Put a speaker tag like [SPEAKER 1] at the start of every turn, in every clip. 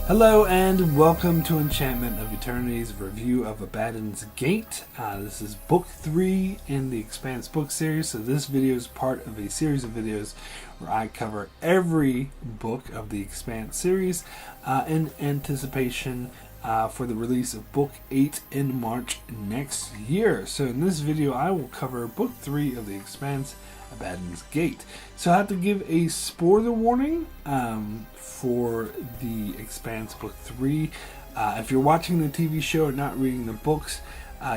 [SPEAKER 1] Hello and welcome to Enchantment of Eternity's review of Abaddon's Gate. This is book 3 in the Expanse book series, so this video is part of a series of videos where I cover every book of the Expanse series in anticipation for the release of book 8 in March next year. So in this video I will cover book 3 of the Expanse, Abaddon's Gate. So I have to give a spoiler warning for the Expanse book 3. If you're watching the TV show and not reading the books,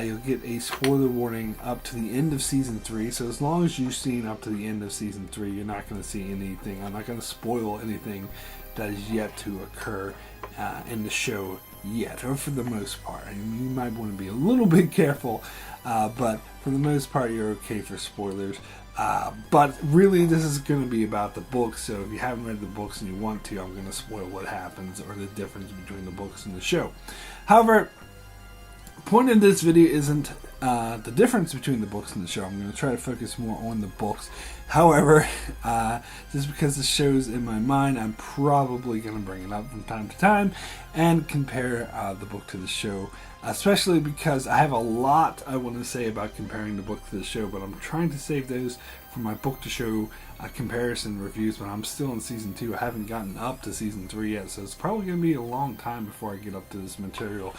[SPEAKER 1] you'll get a spoiler warning up to the end of season 3. So as long as you've seen up to the end of season 3, you're not going to see anything. I'm not going to spoil anything that is yet to occur in the show yet, or for the most part. I mean, you might want to be a little bit careful, but for the most part you're okay for spoilers. But really this is going to be about the books, so if you haven't read the books and you want to, I'm going to spoil what happens or the difference between the books and the show. However, the point of this video isn't the difference between the books and the show. I'm going to try to focus more on the books. However, just because the show's in my mind, I'm probably going to bring it up from time to time and compare the book to the show, especially because I have a lot I want to say about comparing the book to the show, but I'm trying to save those for my book to show comparison reviews. But I'm still in season 2. I haven't gotten up to season 3 yet, so it's probably going to be a long time before I get up to this material.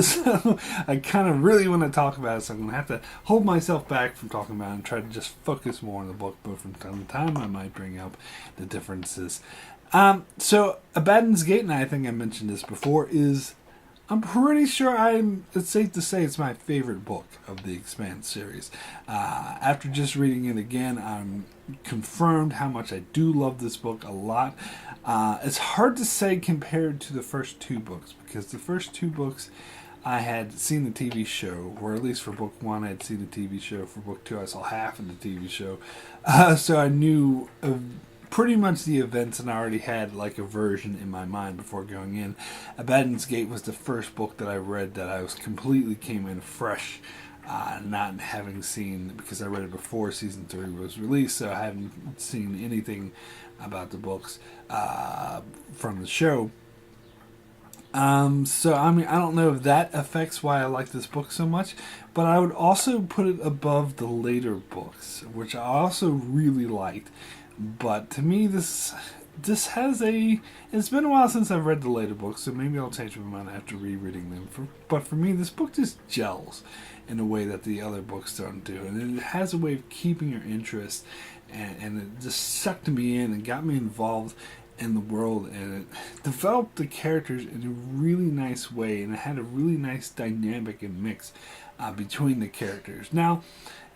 [SPEAKER 1] So I kind of really want to talk about it, so I'm going to have to hold myself back from talking about it and try to just focus more on the book, but from time to time I might bring up the differences. So Abaddon's Gate, and I think I mentioned this before, is, I'm pretty sure it's safe to say it's my favorite book of the Expanse series. After just reading it again, I'm confirmed how much I do love this book a lot. It's hard to say compared to the first 2 books, because the first 2 books I had seen the TV show, or at least for book 1 I had seen the TV show. For book 2 I saw half of the TV show. So I knew pretty much the events, and I already had like a version in my mind before going in. Abaddon's Gate was the first book that I read that I was completely came in fresh, not having seen, because I read it before season 3 was released, so I hadn't seen anything about the books from the show. So I mean, I don't know if that affects why I like this book so much, but I would also put it above the later books, which I also really liked. But to me, this has it's been a while since I've read the later books, so maybe I'll change my mind after rereading them. But for me, this book just gels in a way that the other books don't do, and it has a way of keeping your interest, and it just sucked me in and got me involved in the world, and it developed the characters in a really nice way, and it had a really nice dynamic and mix between the characters. Now,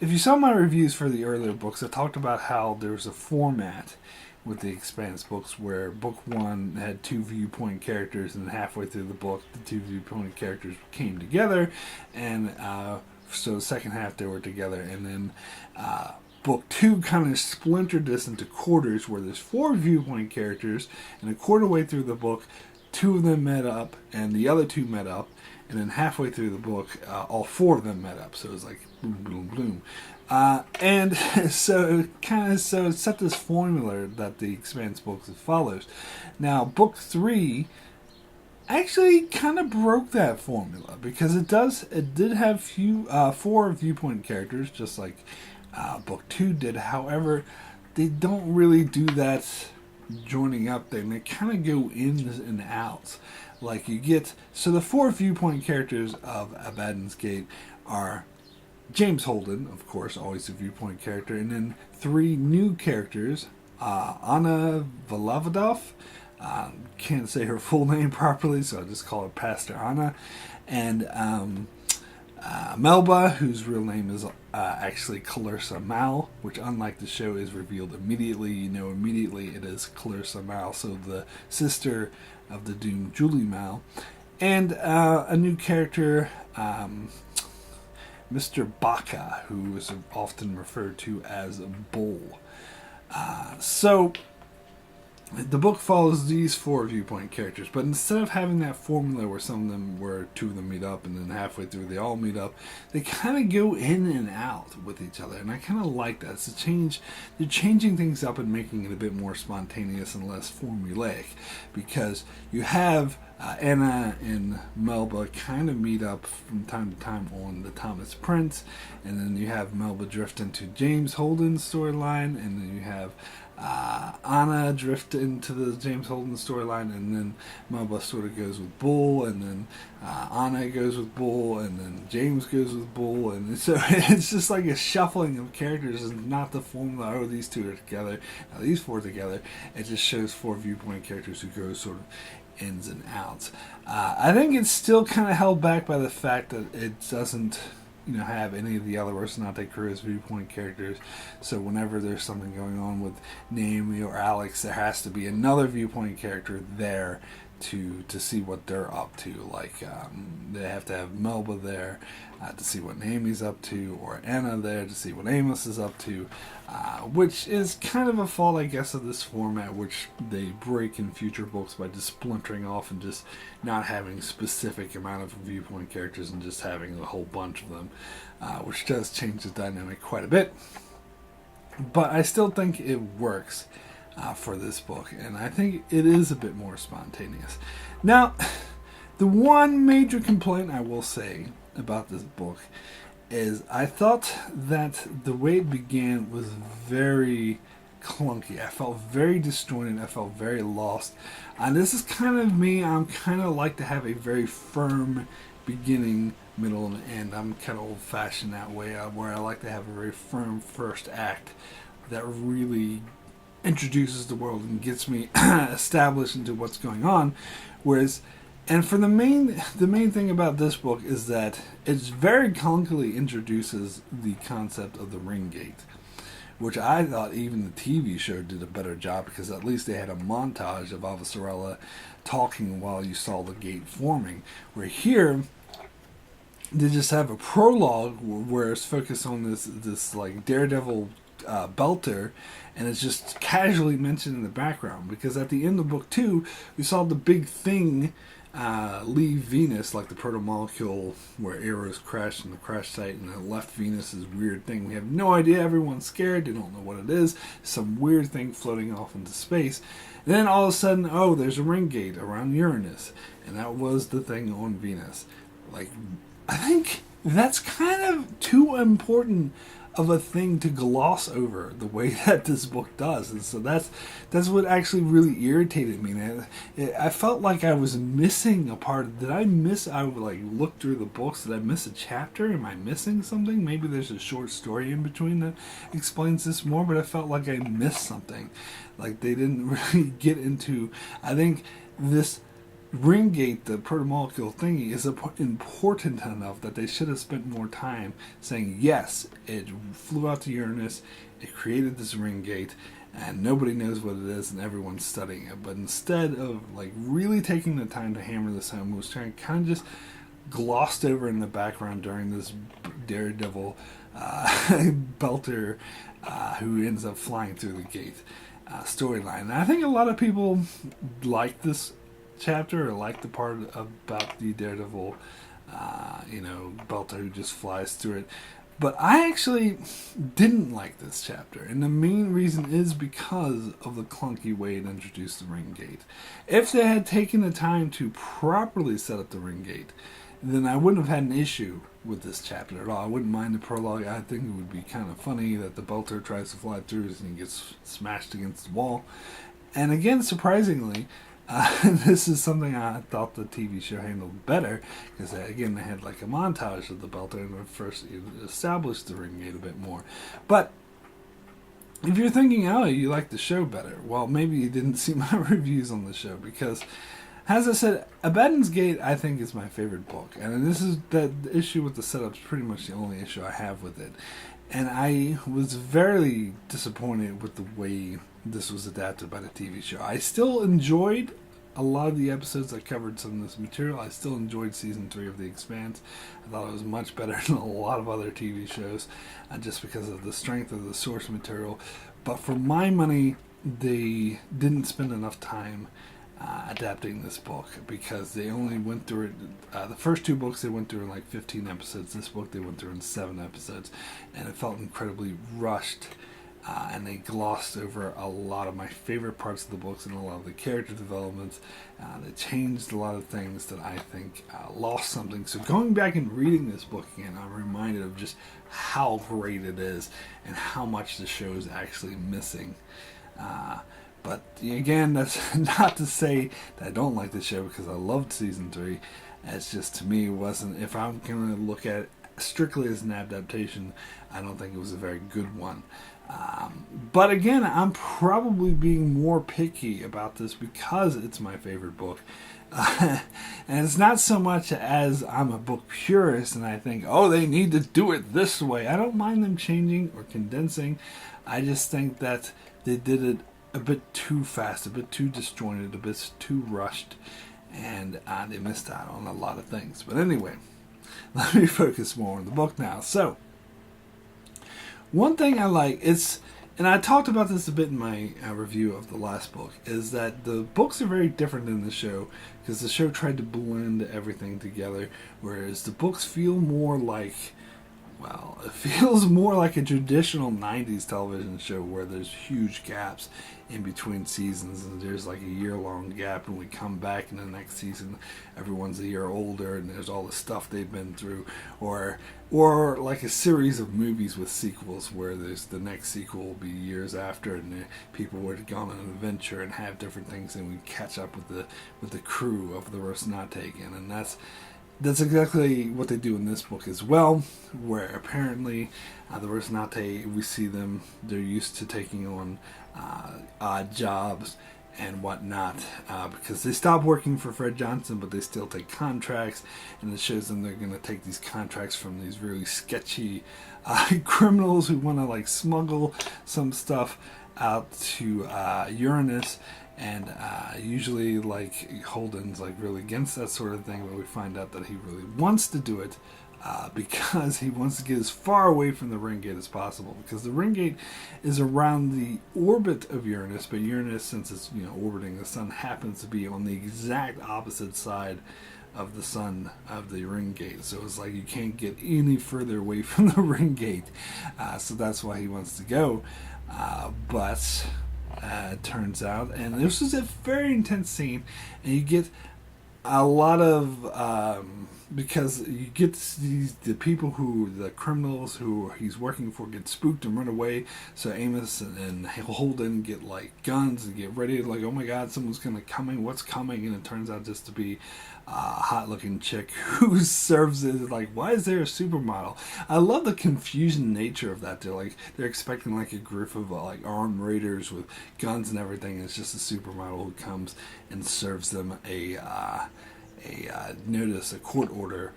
[SPEAKER 1] if you saw my reviews for the earlier books, I talked about how there was a format with the Expanse books where book 1 had 2 viewpoint characters, and halfway through the book the 2 viewpoint characters came together, and so the second half they were together, and then book 2 kind of splintered this into quarters where there's 4 viewpoint characters, and a quarter way through the book 2 of them met up and the other 2 met up, and then halfway through the book all 4 of them met up, so it was like boom boom boom. And so it set this formula that the Expanse books follows. Now book 3 actually kind of broke that formula, because it did have 4 viewpoint characters, just like book 2 did. However, they don't really do that joining up thing. They kind of go ins and outs. Like you get, so the 4 viewpoint characters of Abaddon's Gate are James Holden, of course, always a viewpoint character, and then 3 new characters, Anna Valavadov, can't say her full name properly, so I'll just call her Pastor Anna, and Melba, whose real name is actually Clarissa Mal, which unlike the show is revealed immediately. You know immediately it is Clarissa Mal, so the sister of the doomed Julie Mal, and a new character, Mr. Baka, who is often referred to as Bull. So the book follows these 4 viewpoint characters, but instead of having that formula where some of them, where 2 of them meet up and then halfway through they all meet up, they kind of go in and out with each other, and I kind of like that. It's a change. They're changing things up and making it a bit more spontaneous and less formulaic, because you have Anna and Melba kind of meet up from time to time on the Thomas Prince, and then you have Melba drift into James Holden's storyline, and then you have Anna drift into the James Holden storyline, and then Melba sort of goes with Bull, and then Anna goes with Bull, and then James goes with Bull, and so it's just like a shuffling of characters, and not the formula, oh, these 2 are together, now these 4 together. It just shows 4 viewpoint characters who go sort of ins and outs. I think it's still kind of held back by the fact that it doesn't have any of the other Rocinante Cruz viewpoint characters. So whenever there's something going on with Naomi or Alex, there has to be another viewpoint character there to see what they're up to. Like they have to have Melba there to see what Naomi's up to, or Anna there to see what Amos is up to, which is kind of a fault, I guess, of this format, which they break in future books by just splintering off and just not having specific amount of viewpoint characters and just having a whole bunch of them, which does change the dynamic quite a bit. But I still think it works for this book, and I think it is a bit more spontaneous. Now, the one major complaint I will say about this book is I thought that the way it began was very clunky. I felt very disjointed. I felt very lost. And this is kind of me. I'm kind of like to have a very firm beginning, middle, and end. I'm kind of old-fashioned that way, where I like to have a very firm first act that really introduces the world and gets me established into what's going on. Whereas, and for the main thing about this book is that it's very clunkily introduces the concept of the ring gate, which I thought even the TV show did a better job, because at least they had a montage of Avasarala talking while you saw the gate forming. Where here, they just have a prologue where it's focused on this like daredevil belter, and it's just casually mentioned in the background, because at the end of book 2 we saw the big thing leave Venus, like the proto-molecule where arrows crashed in the crash site and it left Venus, this weird thing. We have no idea, everyone's scared, they don't know what it is, some weird thing floating off into space. And then all of a sudden, oh, there's a ring gate around Uranus, and that was the thing on Venus. Like, I think that's kind of too important of a thing to gloss over the way that this book does, and so that's what actually really irritated me. And I felt like I was missing a part. Did I miss? I would like look through the books. Did I miss a chapter? Am I missing something? Maybe there's a short story in between that explains this more. But I felt like I missed something. Like they didn't really get into. I think this ring gate, the protomolecule thingy, is important enough that they should have spent more time saying, yes, it flew out to Uranus, it created this ring gate, and nobody knows what it is, and everyone's studying it. But instead of like really taking the time to hammer this home, it was trying kind of just glossed over in the background during this daredevil belter who ends up flying through the gate storyline. And I think a lot of people like this chapter, or like the part about the daredevil belter who just flies through it, but I actually didn't like this chapter, and the main reason is because of the clunky way it introduced the ring gate. If they had taken the time to properly set up the ring gate, then I wouldn't have had an issue with this chapter at all. I wouldn't mind the prologue. I think it would be kind of funny that the belter tries to fly through and he gets smashed against the wall. And again, surprisingly, this is something I thought the TV show handled better, because again, they had like a montage of the belter and first established the ring gate a bit more. But if you're thinking, oh, you like the show better, well, maybe you didn't see my reviews on the show, because as I said, Abaddon's Gate I think is my favorite book, and this is the issue with the setup is pretty much the only issue I have with it. And I was very disappointed with the way this was adapted by the TV show. I still enjoyed a lot of the episodes that covered some of this material. I still enjoyed season 3 of The Expanse. I thought it was much better than a lot of other TV shows, just because of the strength of the source material. But for my money, they didn't spend enough time adapting this book, because they only went through it. The first two books they went through in like 15 episodes. This book they went through in 7 episodes, and it felt incredibly rushed. And they glossed over a lot of my favorite parts of the books and a lot of the character developments. They changed a lot of things that I think lost something. So going back and reading this book again, I'm reminded of just how great it is and how much the show is actually missing. But again, that's not to say that I don't like the show, because I loved season 3. It's just, to me, it wasn't. If I'm going to look at it strictly as an adaptation, I don't think it was a very good one. But again, I'm probably being more picky about this because it's my favorite book. And it's not so much as I'm a book purist and I think, oh, they need to do it this way. I don't mind them changing or condensing. I just think that they did it a bit too fast, a bit too disjointed, a bit too rushed, and they missed out on a lot of things. But anyway, let me focus more on the book now. So, one thing I like is, and I talked about this a bit in my review of the last book, is that the books are very different than the show, because the show tried to blend everything together, whereas the books feel more like, well, it feels more like a traditional 90s television show where there's huge gaps in between seasons, and there's like a year-long gap, and we come back in the next season, everyone's a year older, and there's all the stuff they've been through, or like a series of movies with sequels where there's the next sequel will be years after, and the people would go on an adventure and have different things, and we catch up with the crew of the Rocinante again, and that's exactly what they do in this book as well, where apparently the Rocinante, we see them, they're used to taking on odd jobs and whatnot, because they stop working for Fred Johnson, but they still take contracts, and it shows them they're going to take these contracts from these really sketchy criminals who want to like smuggle some stuff out to Uranus. And usually, like, Holden's like really against that sort of thing, but we find out that he really wants to do it because he wants to get as far away from the ring gate as possible. Because the ring gate is around the orbit of Uranus, but Uranus, since it's orbiting the sun, happens to be on the exact opposite side of the sun of the ring gate. So it's like you can't get any further away from the ring gate. So that's why he wants to go. But it turns out, and this is a very intense scene, and you get a lot of because you get the people the criminals who he's working for get spooked and run away. So Amos and Holden get like guns and get ready, like, oh my god, someone's coming, what's coming? And it turns out just to be a hot looking chick who serves it. Like, why is there a supermodel? I love the confusion nature of that. They're expecting like a group of like armed raiders with guns and everything, and it's just a supermodel who comes and serves them a notice, a court order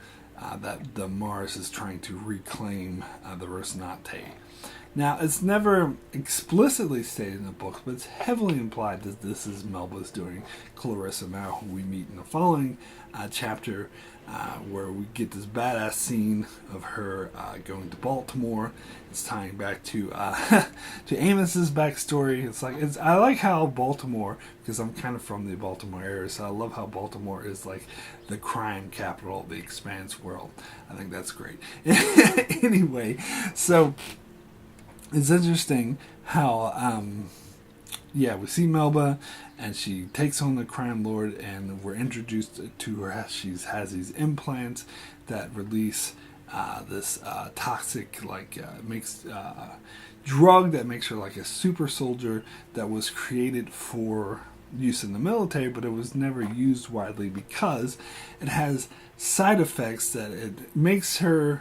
[SPEAKER 1] that the Mars is trying to reclaim the Rocinante. Now, it's never explicitly stated in the book, but it's heavily implied that this is Melba's doing. Clarissa now, who we meet in the following chapter, where we get this badass scene of her going to Baltimore. It's tying back to to Amos's backstory. I like how Baltimore, because I'm kind of from the Baltimore area, so I love how Baltimore is like the crime capital of the Expanse world. I think that's great. Anyway, so it's interesting how we see Melba, and she takes on the crime lord, and we're introduced to her as she has these implants that release this toxic, drug that makes her like a super soldier that was created for use in the military, but it was never used widely because it has side effects that it makes the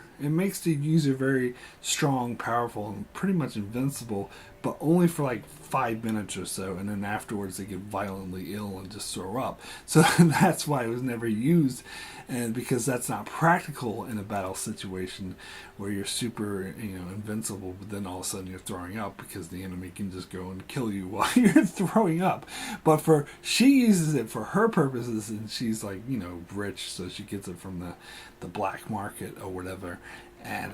[SPEAKER 1] user very strong, powerful, and pretty much invincible, but only for like 5 minutes or so, and then afterwards they get violently ill and just throw up. So that's why it was never used, and because that's not practical in a battle situation where you're super invincible, but then all of a sudden you're throwing up because the enemy can just go and kill you while you're throwing up. But she uses it for her purposes, and she's like rich, so she gets it from the black market or whatever. And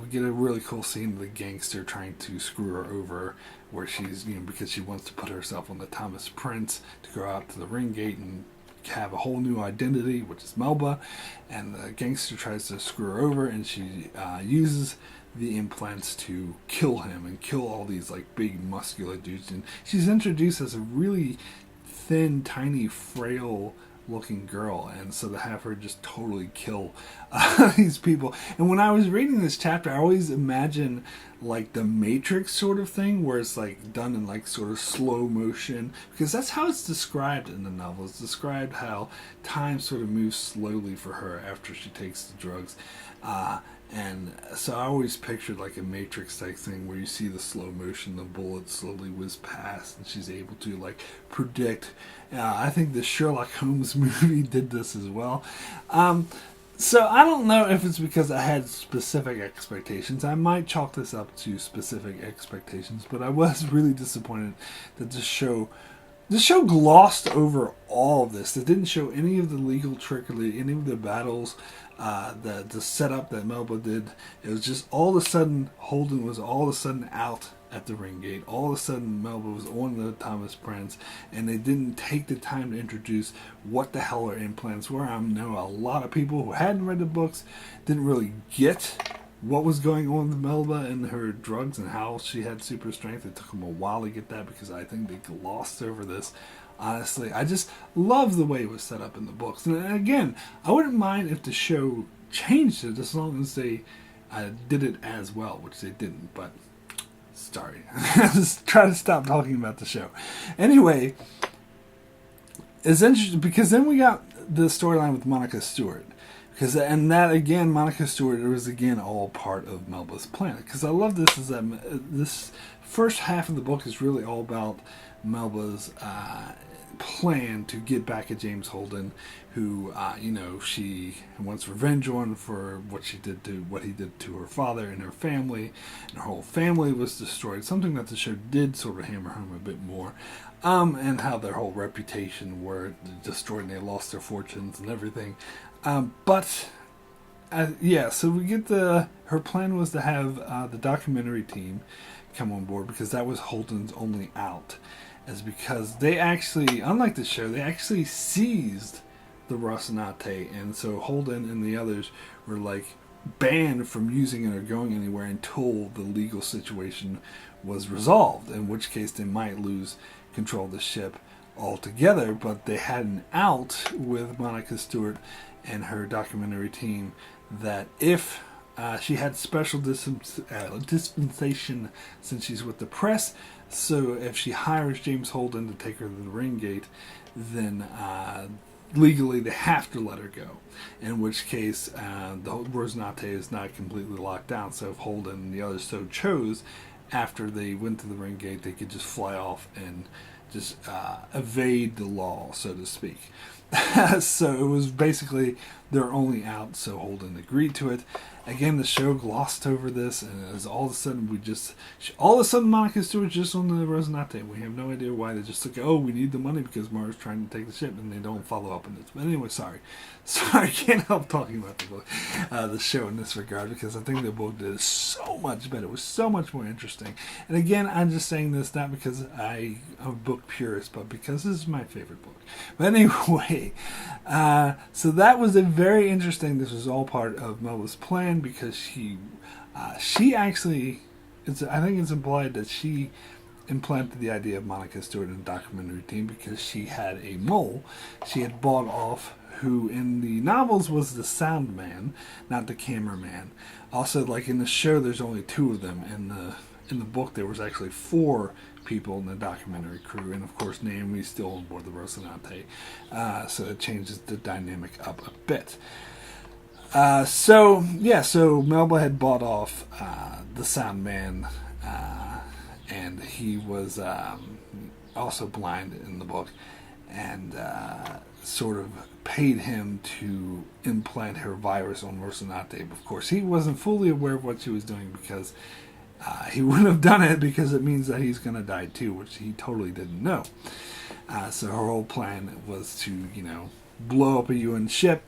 [SPEAKER 1] we get a really cool scene of the gangster trying to screw her over, where she's, because she wants to put herself on the Thomas Prince to go out to the ring gate and have a whole new identity, which is Melba. And the gangster tries to screw her over, and she uses the implants to kill him and kill all these like big muscular dudes. And she's introduced as a really thin, tiny, frail looking girl, and so to have her just totally kill these people. And when I was reading this chapter, I always imagine like the Matrix sort of thing, where it's like done in like sort of slow motion, because that's how it's described in the novel. It's described how time sort of moves slowly for her after she takes the drugs. And so I always pictured like a Matrix type thing where you see the slow motion, the bullets slowly whiz past, and she's able to like predict. I think the Sherlock Holmes movie did this as well. So I don't know if it's because I had specific expectations. I might chalk this up to specific expectations, but I was really disappointed that the show glossed over all of this. It didn't show any of the legal trickery, any of the battles, the setup that Melba did. It was just all of a sudden, Holden was all of a sudden out at the ring gate. All of a sudden, Melba was on the Thomas Prince, and they didn't take the time to introduce what the hell her implants were. I know a lot of people who hadn't read the books didn't really get what was going on with Melba and her drugs and how she had super strength. It took them a while to get that, because I think they glossed over this. Honestly, I just love the way it was set up in the books. And again, I wouldn't mind if the show changed it, as long as they did it as well, which they didn't. But sorry, just try to stop talking about the show. Anyway, it's interesting because then we got the storyline with Monica Stewart. And that again, Monica Stewart, it was again all part of Melba's plan. Because I love this, is that this first half of the book is really all about Melba's plan to get back at James Holden, who she wants revenge on for what he did to her father and her family, and her whole family was destroyed. Something that the show did sort of hammer home a bit more, and how their whole reputation were destroyed and they lost their fortunes and everything. So we get her plan was to have the documentary team come on board, because that was Holden's only out. As because they actually, unlike the show, they actually seized the Rocinante, and so Holden and the others were like banned from using it or going anywhere until the legal situation was resolved, in which case they might lose control of the ship altogether. But they had an out with Monica Stewart and her documentary team, that if she had special dispensation since she's with the press, so if she hires James Holden to take her to the ring gate, then legally they have to let her go, in which case the Rosinante is not completely locked down. So if Holden and the others so chose, after they went to the ring gate, they could just fly off and just evade the law, so to speak. So it was basically their only out, so Holden agreed to it. Again, the show glossed over this, and it was all of a sudden Monica Stewart's just on the Rosinante. We have no idea why. They just took, we need the money because Mara's trying to take the ship, and they don't follow up on this. But anyway, sorry, I can't help talking about the book, the show in this regard, because I think the book did so much better. It was so much more interesting. And again, I'm just saying this not because I'm a book purist, but because this is my favorite book. But anyway, so that was a very interesting. This was all part of Melba's plan, because she actually, I think it's implied that she implanted the idea of Monica Stewart in the documentary team, because she had a mole she had bought off, who in the novels was the sound man, not the cameraman. Also, like in the show, there's only 2 of them. In the book, there was actually 4 people in the documentary crew, and of course Naomi's still on board the Rocinante, so it changes the dynamic up a bit. So Melba had bought off the sound man, and he was also blind in the book, and sort of paid him to implant her virus on Rocinante. But of course, he wasn't fully aware of what she was doing, because he wouldn't have done it, because it means that he's going to die too, which he totally didn't know. So her whole plan was to, blow up a UN ship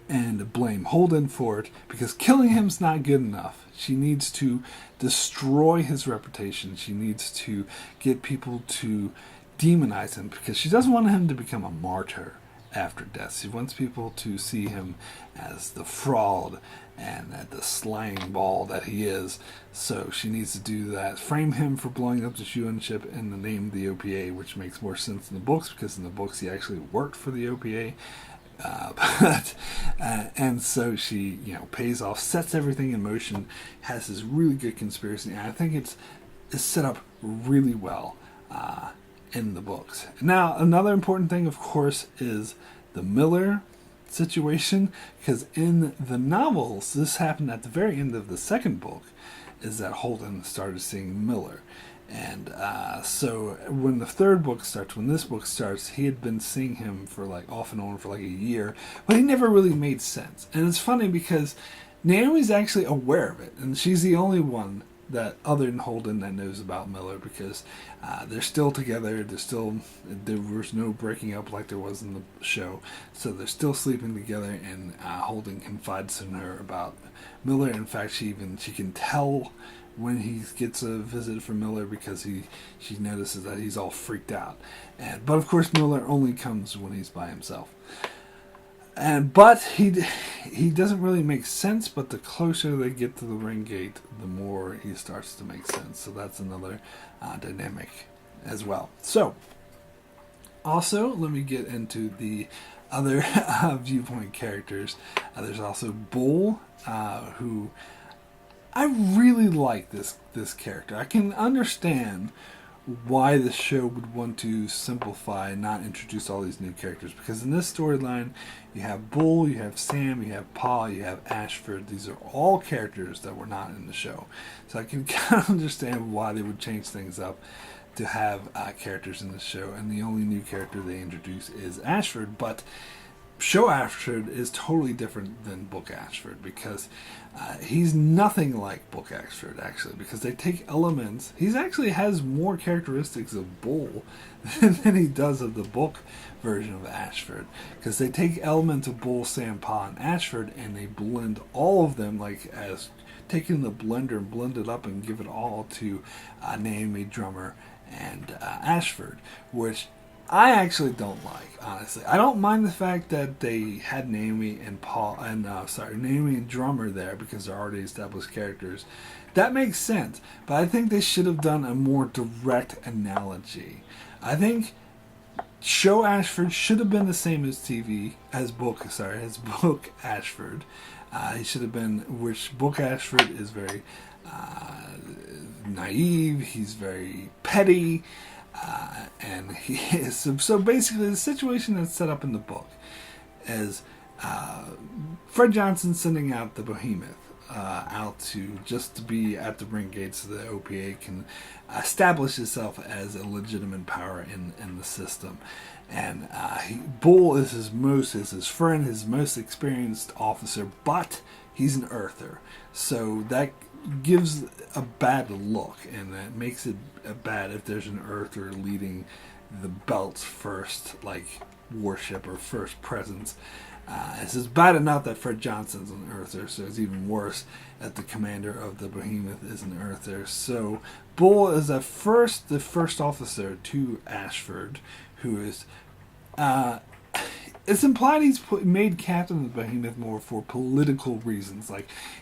[SPEAKER 1] and blame Holden for it, because killing him's not good enough. She needs to destroy his reputation. She needs to get people to demonize him, because she doesn't want him to become a martyr after death. She wants people to see him as the fraud and the slang ball that he is. So she needs to do that. Frame him for blowing up the UN ship in the name of the OPA, which makes more sense in the books, because in the books he actually worked for the OPA. And so she, pays off, sets everything in motion, has this really good conspiracy, and I think it's set up really well in the books. Now, another important thing, of course, is the Miller situation, because in the novels, this happened at the very end of the second book, is that Holden started seeing Miller. And so when the third book starts, when this book starts, he had been seeing him for off and on for a year, but he never really made sense. And it's funny because Naomi's actually aware of it, and she's the only one that other than Holden that knows about Miller, because they're still together. There was no breaking up like there was in the show, so they're still sleeping together, and Holden confides in her about Miller. In fact, she can tell when he gets a visit from Miller, because she notices that he's all freaked out. But of course Miller only comes when he's by himself. But he doesn't really make sense, but the closer they get to the ring gate, the more he starts to make sense. So that's another dynamic as well. So, also, let me get into the other Viewpoint characters. There's also Bull, who I really like this character. I can understand why the show would want to simplify and not introduce all these new characters, because in this storyline you have Bull, you have Sam, you have Paul, you have Ashford. These are all characters that were not in the show, so I can kind of understand why they would change things up to have characters in the show, and the only new character they introduce is Ashford. But show Ashford is totally different than book Ashford, because he's nothing like book Ashford, actually, because they take elements. He actually has more characteristics of Bull than he does of the book version of Ashford, because they take elements of Bull, Sam, Pa, and Ashford, and they blend all of them, as taking the blender and blend it up and give it all to Naomi, Drummer, and Ashford, which I actually don't like, honestly. I don't mind the fact that they had Naomi and Naomi and Drummer there, because they're already established characters. That makes sense, but I think they should have done a more direct analogy. I think show Ashford should have been the same as book Ashford. He should have been, which book Ashford is very naive. He's very petty. And he is, so basically the situation that's set up in the book is Fred Johnson sending out the Behemoth out to be at the ring gate, so the OPA can establish itself as a legitimate power in the system. And Bull is his friend, his most experienced officer, but he's an earther, so that gives a bad look, and that makes it bad if there's an earther leading the belt's first worship or first presence. It's bad enough that Fred Johnson's an earther, so it's even worse that the commander of the Behemoth is an earther. So Bull is the first officer to Ashford, who is it's implied he's made captain of the Behemoth more for political reasons.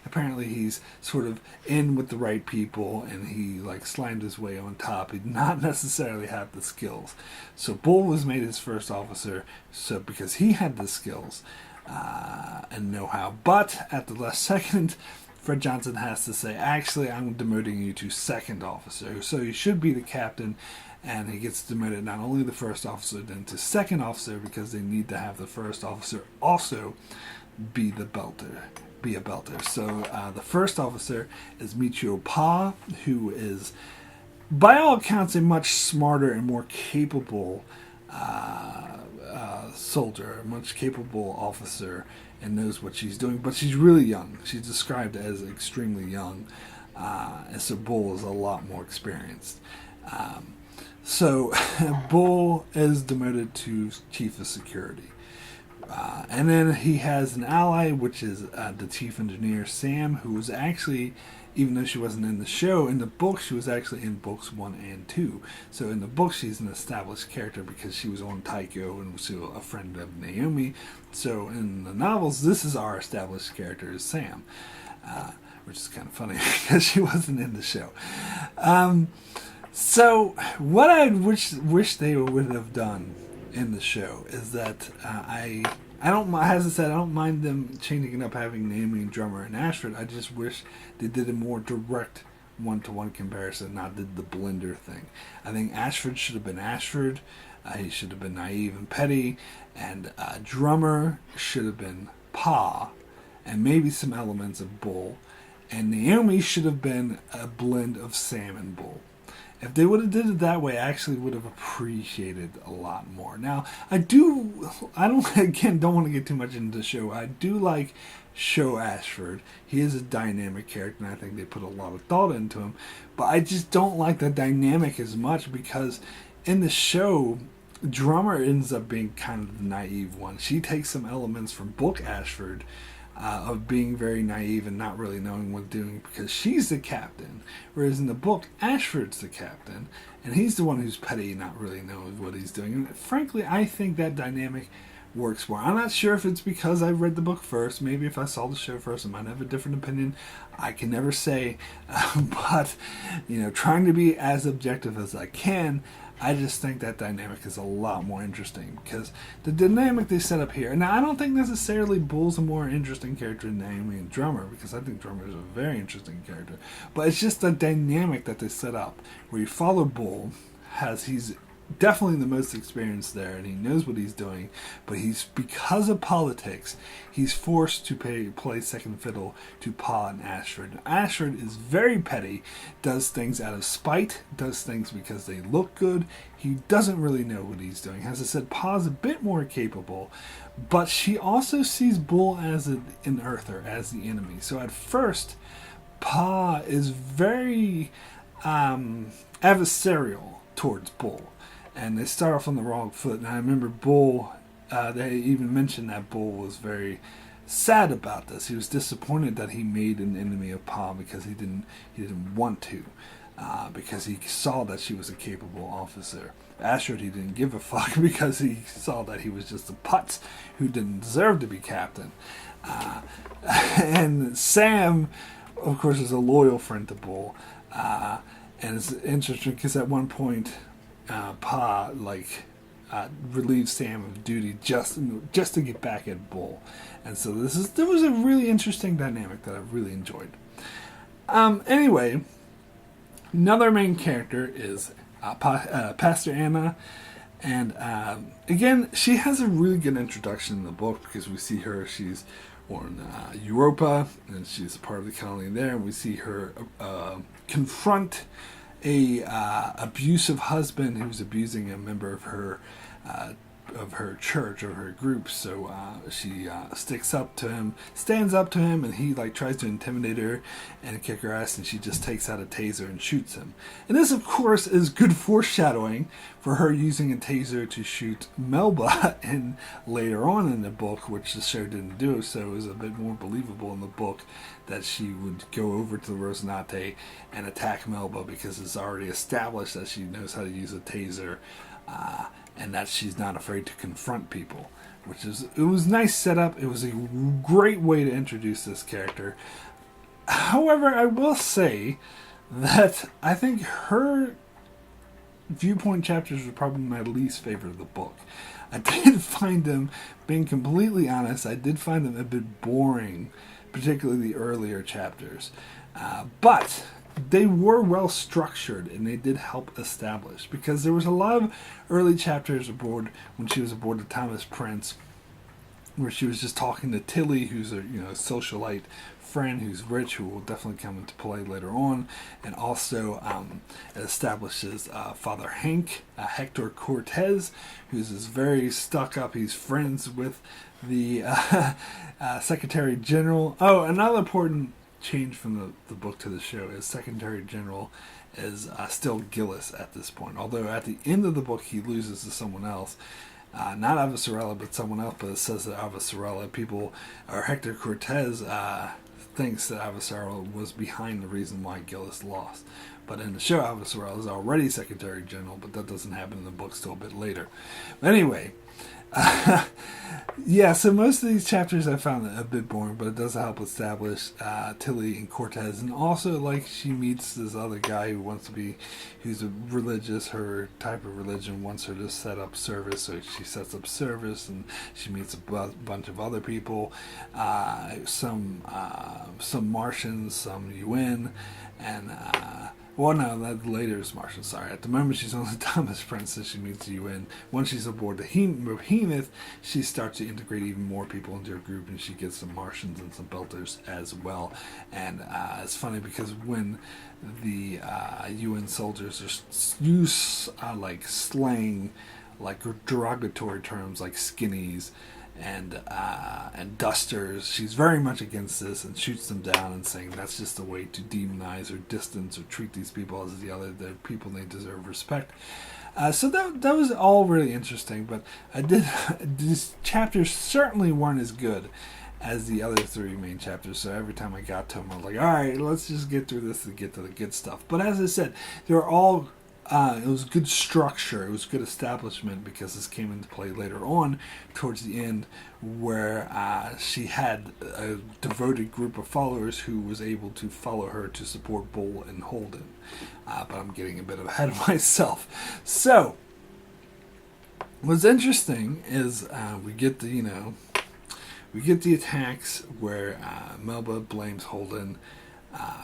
[SPEAKER 1] Apparently he's sort of in with the right people, and he slimed his way on top. He did not necessarily have the skills. So Bull was made his first officer, because he had the skills and know-how. But at the last second, Fred Johnson has to say, actually, I'm demoting you to second officer. So you should be the captain. And he gets demoted not only the first officer, then to second officer, because they need to have the first officer also be a belter. So the first officer is Michio Pa, who is, by all accounts, a much smarter and more capable soldier, a much capable officer, and knows what she's doing. But she's really young. She's described as extremely young. And so Bull is a lot more experienced. So Bull is demoted to chief of security, And then he has an ally, which is the chief engineer, Sam, who was actually, even though she wasn't in the show, in the book, she was actually in books 1 and 2. So in the book, she's an established character because she was on Tycho and was a friend of Naomi. So in the novels, this is our established character, is Sam. Which is kind of funny because she wasn't in the show. So what I wish they would have done in the show is that I don't, as I said, I don't mind them changing it up, having Naomi and Drummer and Ashford. I just wish they did a more direct one-to-one comparison, not did the blender thing. I think Ashford should have been Ashford. He should have been naive and petty, and Drummer should have been Pa, and maybe some elements of Bull. And Naomi should have been a blend of Sam and Bull. If they would have did it that way, I actually would have appreciated a lot more. Now, I don't want to get too much into the show. I do like Show Ashford. He is a dynamic character, and I think they put a lot of thought into him. But I just don't like the dynamic as much because in the show, Drummer ends up being kind of the naive one. She takes some elements from Book Ashford, of being very naive and not really knowing what doing because she's the captain. Whereas in the book, Ashford's the captain, and he's the one who's petty and not really knows what he's doing. And frankly, I think that dynamic works more. I'm not sure if it's because I read the book first. Maybe if I saw the show first, I might have a different opinion. I can never say. But, trying to be as objective as I can, I just think that dynamic is a lot more interesting because the dynamic they set up here. Now, I don't think necessarily Bull's a more interesting character than Naomi and Drummer because I think Drummer is a very interesting character. But it's just the dynamic that they set up where you follow Bull, he's definitely the most experienced there and he knows what he's doing, but because of politics, he's forced to play second fiddle to Pa and Ashford. Ashford is very petty, does things out of spite, does things because they look good. He doesn't really know what he's doing. As I said, Pa's a bit more capable, but she also sees Bull as an unearther, as the enemy. So at first, Pa is very adversarial towards Bull. And they start off on the wrong foot. And I remember Bull, they even mentioned that Bull was very sad about this. He was disappointed that he made an enemy of Pa because he didn't want to. Because he saw that she was a capable officer. Ashford, he didn't give a fuck because he saw that he was just a putz who didn't deserve to be captain. And Sam, of course, is a loyal friend to Bull. And it's interesting because at one point, Pa relieves Sam of duty just to get back at Bull, and so there was a really interesting dynamic that I really enjoyed. Anyway, another main character is Pastor Anna, and again, she has a really good introduction in the book because we see her. She's on Europa, and she's a part of the colony there, and we see her confront a abusive husband who's abusing a member of her church or her group. So she stands up to him, and he tries to intimidate her and kick her ass, and she just takes out a taser and shoots him. And this, of course, is good foreshadowing for her using a taser to shoot Melba and later on in the book, which the show didn't do. So it was a bit more believable in the book that she would go over to the Rosinante and attack Melba because it's already established that she knows how to use a taser, and that she's not afraid to confront people, it was nice setup. It was a great way to introduce this character. However, I will say that I think her Viewpoint chapters were probably my least favorite of the book. I did find them, being completely honest, I did find them a bit boring, particularly the earlier chapters. But they were well structured and they did help establish, because there was a lot of early chapters aboard when she was aboard the Thomas Prince where she was just talking to Tilly, who's a socialite friend who's rich, who will definitely come into play later on, and also it establishes Father Hank, Hector Cortez, who's this very stuck up. He's friends with the Secretary General. Oh, another important change from the book to the show is Secretary General is still Gillis at this point, although at the end of the book he loses to someone else. not Avasarala, but someone else, but it says that Avasarala people, or Hector Cortez, thinks that Avasarala was behind the reason why Gillis lost. But in the show, Avasarala is already Secretary General, but that doesn't happen in the books till a bit later. But anyway, yeah, so most of these chapters I found a bit boring, but it does help establish Tilly and Cortez. And also, like, she meets this other guy who's a religious, her type of religion wants her to set up service, so she sets up service, and she meets a bunch of other people, some Martians, some UN, and well, no, that later is Martian, sorry. At the moment, she's only Thomas Princess. She meets the UN. Once she's aboard the Behemoth, she starts to integrate even more people into her group, and she gets some Martians and some Belters as well. And it's funny because when the UN soldiers use like slang, like derogatory terms like skinnies and dusters, she's very much against this and shoots them down and saying that's just a way to demonize or distance or treat these people as the people they deserve respect. So that was all really interesting, but these chapters certainly weren't as good as the other three main chapters, so every time I got to them I was like, alright, let's just get through this and get to the good stuff. But as I said, they were all it was good structure, it was good establishment, because this came into play later on towards the end, where she had a devoted group of followers who was able to follow her to support Bull and Holden. But I'm getting a bit ahead of myself. So what's interesting is we get the attacks where Melba blames Holden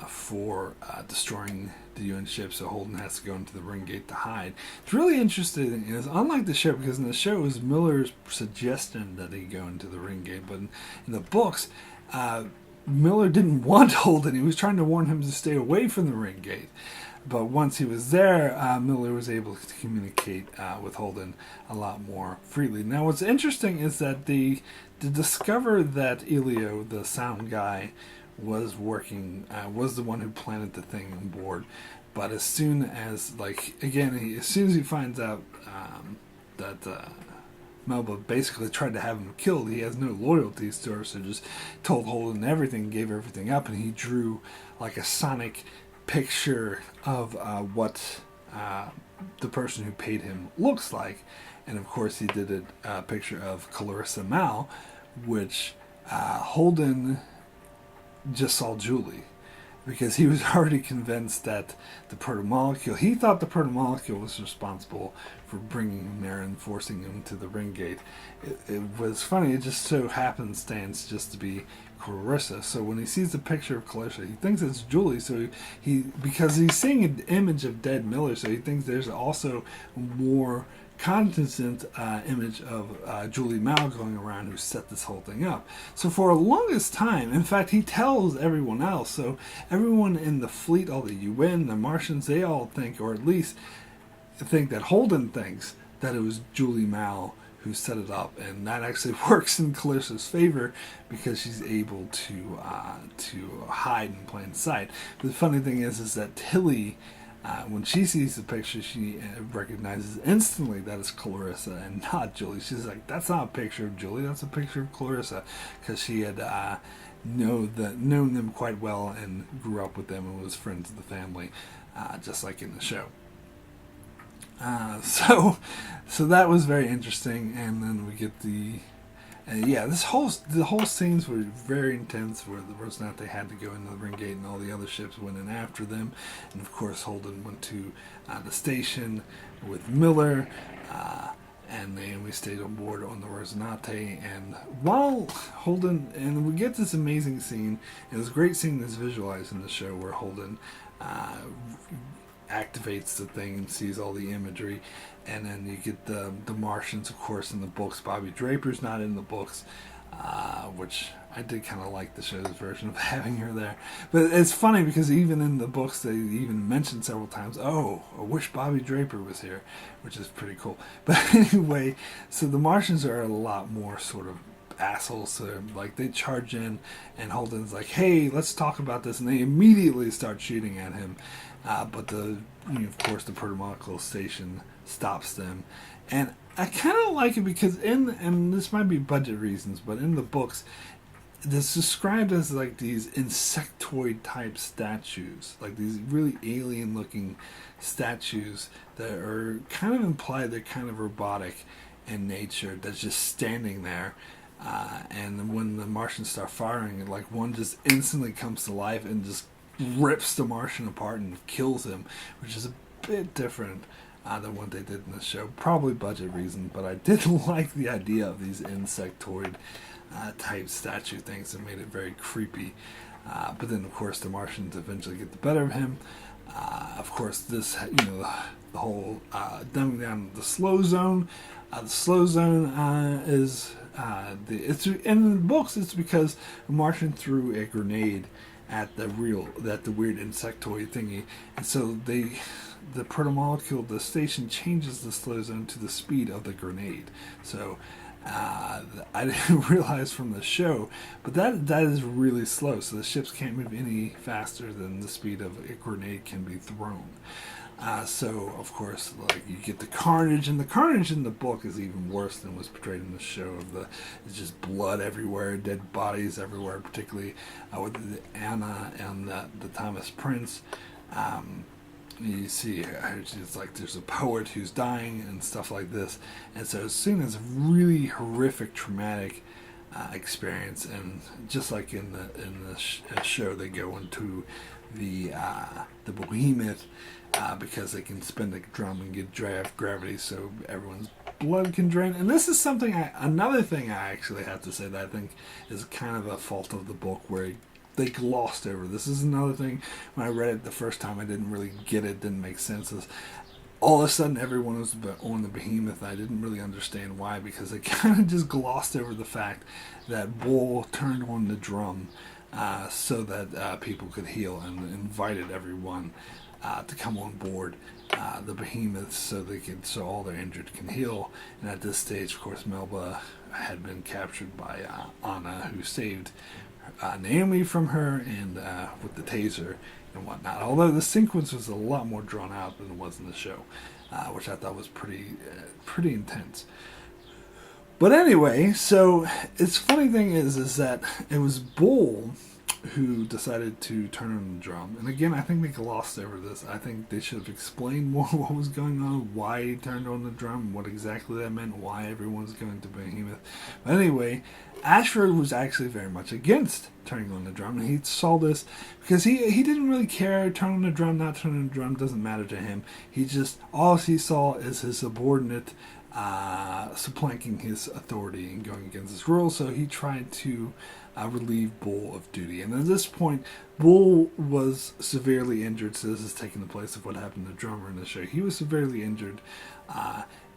[SPEAKER 1] for destroying the UN ship, so Holden has to go into the ring gate to hide. It's really interesting, is unlike the show, because in the show it was Miller's suggestion that he go into the ring gate, but in the books, Miller didn't want Holden. He was trying to warn him to stay away from the ring gate. But once he was there, Miller was able to communicate with Holden a lot more freely. Now, what's interesting is that to discover that Elio, the sound guy, was the one who planted the thing on board. But as soon as, as soon as he finds out that Melba basically tried to have him killed, he has no loyalties to her, so just told Holden everything, gave everything up, and he drew like a sonic picture of what the person who paid him looks like. And of course he did a picture of Clarissa Mal, which Holden just saw Julie, because he was already convinced that the protomolecule, he thought the protomolecule was responsible for bringing him there and forcing him to the ring gate. It was funny, it just so happenstance just to be Clarissa. So when he sees the picture of Clarissa, he thinks it's Julie, so because he's seeing an image of dead Miller, so he thinks there's also more cognizant image of Julie Mao going around, who set this whole thing up. So for the longest time, in fact, he tells everyone else, so everyone in the fleet, all the UN, the Martians, they all think, or at least think that Holden thinks that it was Julie Mao who set it up, and that actually works in Clarissa's favor because she's able to hide in plain sight. But the funny thing is that Tilly, when she sees the picture, she recognizes instantly that it's Clarissa and not Julie. She's like, that's not a picture of Julie, that's a picture of Clarissa, because she had known them quite well and grew up with them and was friends of the family, just like in the show. So that was very interesting, and then we get the whole scenes were very intense, where the Rosenat, they had to go into the ring gate and all the other ships went in after them, and of course Holden went to the station with Miller, and we stayed on board on the Rosenate, and while Holden, and we get this amazing scene, it was great seeing this visualized in the show, where Holden activates the thing and sees all the imagery, and then you get the Martians, of course, in the books. Bobby Draper's not in the books, which I did kind of like the show's version of having her there. But it's funny because even in the books they even mention several times, oh, I wish Bobby Draper was here, which is pretty cool. But anyway, so the Martians are a lot more sort of assholes, so they charge in, and Holden's like, hey, let's talk about this, and they immediately start shooting at him, but of course the protomolecule station stops them. And I kind of like it because and this might be budget reasons, but in the books, it's described as like these insectoid type statues, like these really alien looking statues that are kind of implied they're kind of robotic in nature, that's just standing there. And when the Martians start firing, like one just instantly comes to life and just rips the Martian apart and kills him, which is a bit different than what they did in the show. Probably budget reason, but I did like the idea of these insectoid type statue things that made it very creepy. But then, of course, the Martians eventually get the better of him. Of course, this, the whole dumbing down the slow zone. The slow zone is it's in the books. It's because a Martian threw a grenade at the weird insectoid thingy, and so the protomolecule of the station changes the slow zone to the speed of the grenade. So I didn't realize from the show, but that is really slow. So the ships can't move any faster than the speed of a grenade can be thrown. So of course, like, you get the carnage, and the carnage in the book is even worse than was portrayed in the show. It's just blood everywhere, dead bodies everywhere, particularly with the Anna and the Thomas Prince. You see, it's like there's a poet who's dying and stuff like this, and so it's seen as a really horrific, traumatic experience. And just like in the show, they go into the behemoth because they can spin the drum and get draft gravity, so everyone's blood can drain. And this is another thing I actually have to say that I think is kind of a fault of the book, where they glossed over. This is another thing. When I read it the first time, I didn't really get it. Didn't make sense. All of a sudden, everyone was on the behemoth. I didn't really understand why, because they kind of just glossed over the fact that Bull turned on the drum so that people could heal, and invited everyone to come on board the behemoth so all their injured can heal. And at this stage, of course, Melba had been captured by Anna, who saved Naomi from her, and with the taser and whatnot. Although the sequence was a lot more drawn out than it was in the show, which I thought was pretty intense. But anyway, so it's funny thing is that it was Bull who decided to turn on the drum. And again, I think they glossed over this. I think they should have explained more what was going on, why he turned on the drum, what exactly that meant, why everyone's going to Behemoth. But anyway, Ashford was actually very much against turning on the drum, and he saw this because he didn't really care. Turn on the drum, not turn on the drum, doesn't matter to him. All he saw is his subordinate supplanting his authority and going against his rules. So he tried to relieve Bull of duty. And at this point, Bull was severely injured. So this is taking the place of what happened to the drummer in the show. He was severely injured,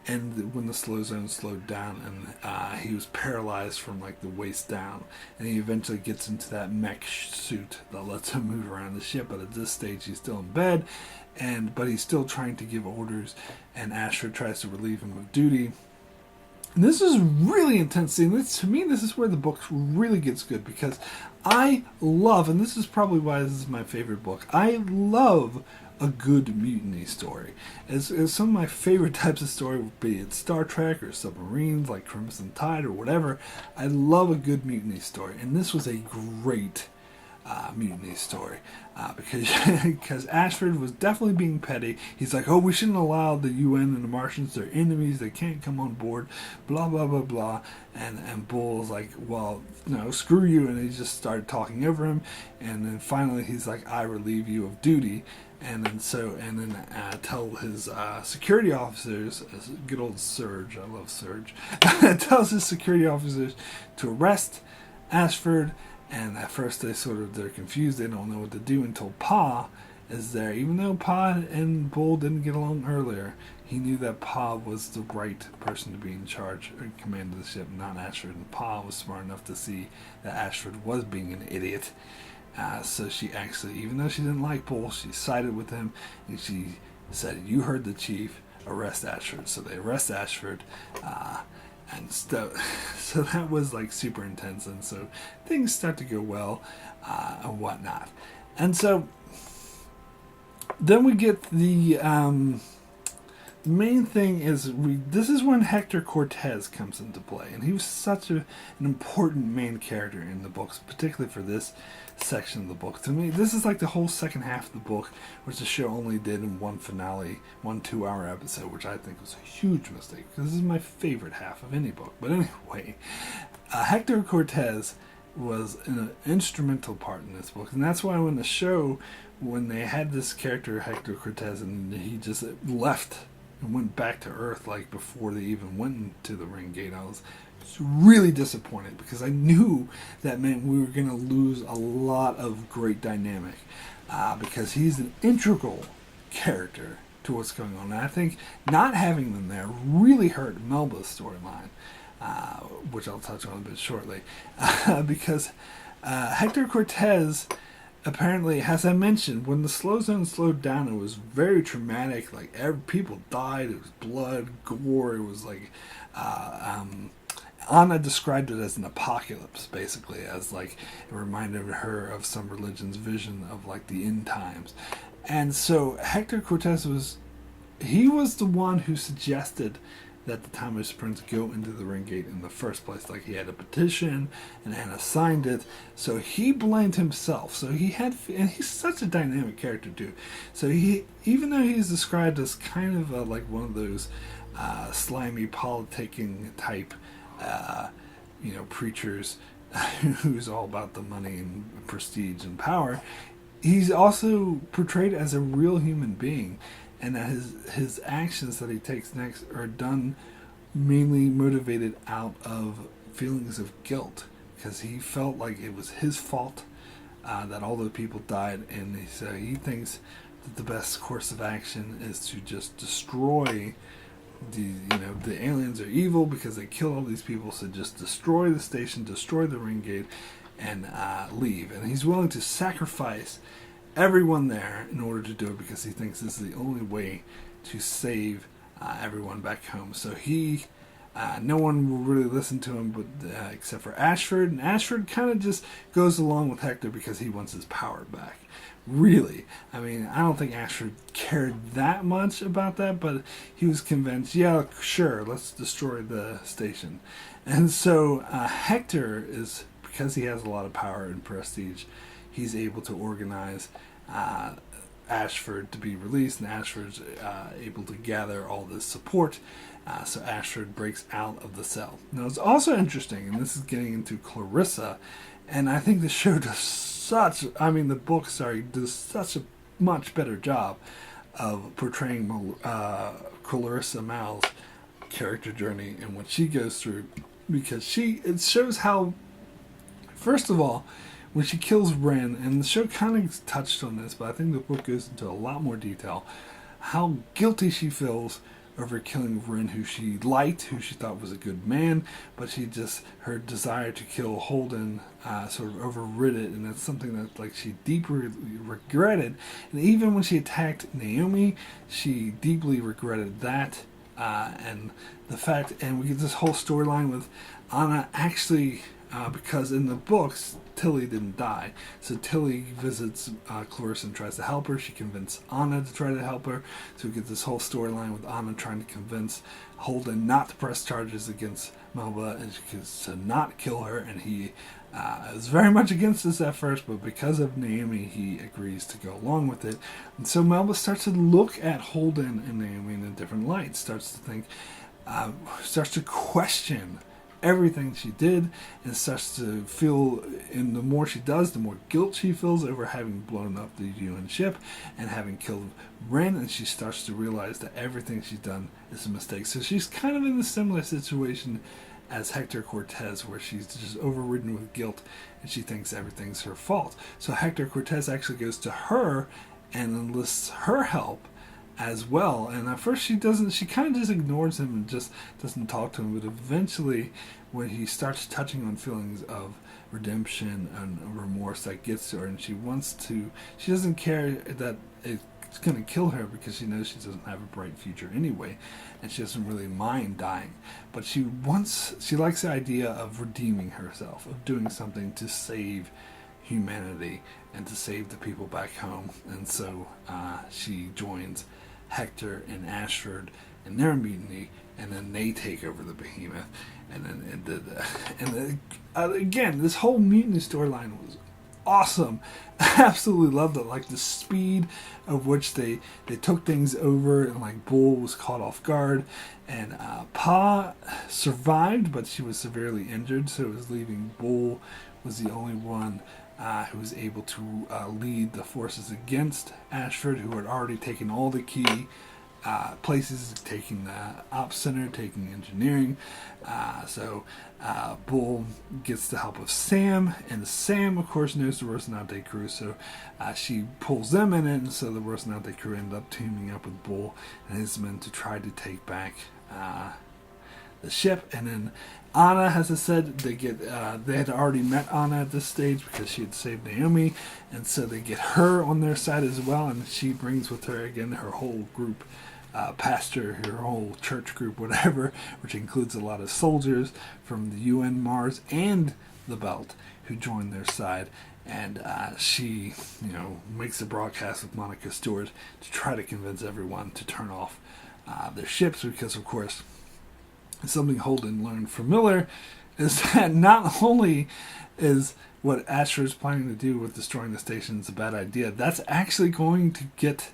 [SPEAKER 1] and when the slow zone slowed down, and he was paralyzed from like the waist down, and he eventually gets into that mech suit that lets him move around the ship. But at this stage, he's still in bed, but he's still trying to give orders, and Ashford tries to relieve him of duty. And this is really intense scene. To me, this is where the book really gets good, because I love, and this is probably why this is my favorite book, I love a good mutiny story. As some of my favorite types of story, be it Star Trek or submarines like Crimson Tide or whatever, I love a good mutiny story. And this was a great mutiny story, because Ashford was definitely being petty. He's like, oh, we shouldn't allow the UN and the Martians, they're enemies, they can't come on board, blah blah blah blah. And Bull's like, well, no, screw you. And he just started talking over him, and then finally he's like, I relieve you of duty. And then tell his security officers, good old Surge, I love Surge, tells his security officers to arrest Ashford. And at first they're confused, they don't know what to do until Pa is there. Even though Pa and Bull didn't get along earlier, he knew that Pa was the right person to be in charge or command of the ship, not Ashford. And Pa was smart enough to see that Ashford was being an idiot. So she actually, even though she didn't like Bull, she sided with him, and she said, you heard the chief, arrest Ashford. So they arrest Ashford, and so that was like super intense, and so things start to go well, and whatnot. And so then we get the main thing is this is when Hector Cortez comes into play, and he was such an important main character in the books, particularly for this section of the book. To me, this is like the whole second half of the book, which the show only did in one finale, 1 2-hour episode, which I think was a huge mistake, because this is my favorite half of any book. But anyway, Hector Cortez was an instrumental part in this book, and that's why when the show, when they had this character Hector Cortez, and he just left and went back to Earth like before they even went into the Ring Gate, I was really disappointed, because I knew that meant we were going to lose a lot of great dynamic, because he's an integral character to what's going on. And I think not having them there really hurt Melba's storyline, which I'll touch on a bit shortly, because Hector Cortez apparently, as I mentioned, when the slow zone slowed down, it was very traumatic. Like, people died. It was blood, gore. It was like, Anna described it as an apocalypse, basically, as like it reminded her of some religion's vision of like the end times. And so Hector Cortez was the one who suggested that the Timeless Prince go into the Ring Gate in the first place. Like, he had a petition, and Anna signed it, so he blamed himself. So he had, and he's such a dynamic character too. So he, even though he's described as kind of like one of those slimy politicking type, preachers who's all about the money and prestige and power, he's also portrayed as a real human being. And that his actions that he takes next are done mainly motivated out of feelings of guilt, because he felt like it was his fault that all the people died, and so he thinks that the best course of action is to just destroy the aliens are evil because they killed all these people, so just destroy the station, destroy the Ring Gate, and leave. And he's willing to sacrifice everyone there in order to do it, because he thinks this is the only way to save everyone back home. So he, no one will really listen to him, but except for Ashford, and Ashford kind of just goes along with Hector because he wants his power back. Really, I mean, I don't think Ashford cared that much about that, but he was convinced, yeah, sure, let's destroy the station. And so Hector is, because he has a lot of power and prestige, he's able to organize Ashford to be released, and Ashford's able to gather all this support, so Ashford breaks out of the cell. Now, it's also interesting, and this is getting into Clarissa, and I think the show does the book, does such a much better job of portraying Clarissa Mal's character journey and what she goes through, because it shows how, first of all, when she kills Ren, and the show kind of touched on this, but I think the book goes into a lot more detail, how guilty she feels over killing Ren, who she liked, who she thought was a good man, but her desire to kill Holden sort of overrid it, and that's something that like she deeply regretted. And even when she attacked Naomi, she deeply regretted that, and the fact, and we get this whole storyline with Anna actually, because in the books, Tilly didn't die. So Tilly visits Clarissa and tries to help her. She convinced Anna to try to help her. So we get this whole storyline with Anna trying to convince Holden not to press charges against Melba and to not kill her. And he is very much against this at first, but because of Naomi, he agrees to go along with it. And so Melba starts to look at Holden and Naomi in a different light, starts to think, starts to question everything she did, and starts to feel, and the more she does, the more guilt she feels over having blown up the UN ship and having killed Ren, and she starts to realize that everything she's done is a mistake. So she's kind of in a similar situation as Hector Cortez, where she's just overridden with guilt and she thinks everything's her fault. So Hector Cortez actually goes to her and enlists her help as well, and at first she kind of just ignores him and just doesn't talk to him, but eventually when he starts touching on feelings of redemption and remorse, that gets to her, and she doesn't care that it's going to kill her, because she knows she doesn't have a bright future anyway, and she doesn't really mind dying, but she likes the idea of redeeming herself, of doing something to save humanity and to save the people back home. And so she joins Hector and Ashford in their mutiny, and then they take over the behemoth. And then again, this whole mutiny storyline was awesome. I absolutely loved it. Like the speed of which they took things over, and like Bull was caught off guard, and Pa survived, but she was severely injured, so it was leaving Bull was the only one who was able to lead the forces against Ashford, who had already taken all the key places, taking the Ops Center, taking engineering. So Bull gets the help of Sam, and Sam, of course, knows the Rocinante crew, so she pulls them in it, and so the Rocinante crew end up teaming up with Bull and his men to try to take back the ship. And then Anna, as I said, they had already met Anna at this stage because she had saved Naomi, and so they get her on their side as well, and she brings with her again her whole group, pastor, her whole church group, whatever, which includes a lot of soldiers from the UN, Mars, and the Belt, who join their side. And she, makes a broadcast with Monica Stewart to try to convince everyone to turn off their ships, because, of course, something Holden learned from Miller is that not only is what Ashford's planning to do with destroying the stations a bad idea, that's actually going to get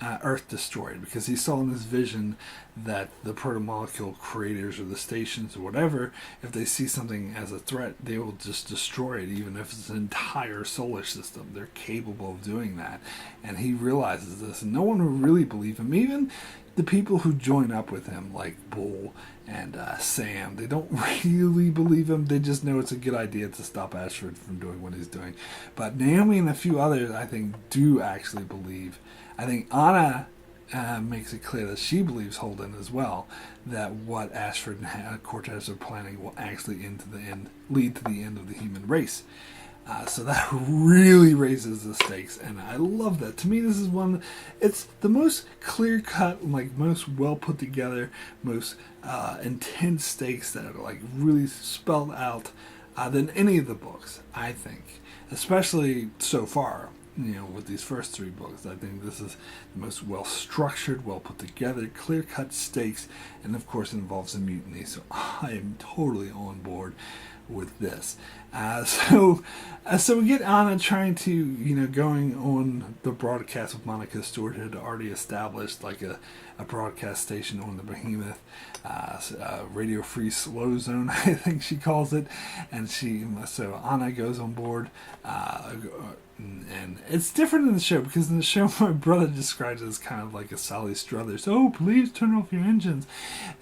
[SPEAKER 1] Earth destroyed, because he saw in his vision that the protomolecule creators or the stations or whatever, if they see something as a threat, they will just destroy it, even if it's an entire solar system. They're capable of doing that, and he realizes this, and no one will really believe him. Even the people who join up with him, like Bull and Sam, they don't really believe him. They just know it's a good idea to stop Ashford from doing what he's doing. But Naomi and a few others, I think, do actually believe. I think Anna makes it clear that she believes Holden as well, that what Ashford and Cortez are planning will actually lead to the end of the human race. So that really raises the stakes, and I love that. To me, this is it's the most clear-cut, like most well put together, most intense stakes that are like really spelled out than any of the books, I think. Especially so far, with these first three books. I think this is the most well-structured, well-put-together, clear-cut stakes, and of course it involves a mutiny, so I am totally on board with this. So we get Anna trying to, going on the broadcast with Monica Stewart, had already established like a broadcast station on the Behemoth, Radio Free Slow Zone, I think she calls it, and so Anna goes on board, and it's different in the show, because in the show my brother describes it as kind of like a Sally Struthers, oh, please turn off your engines.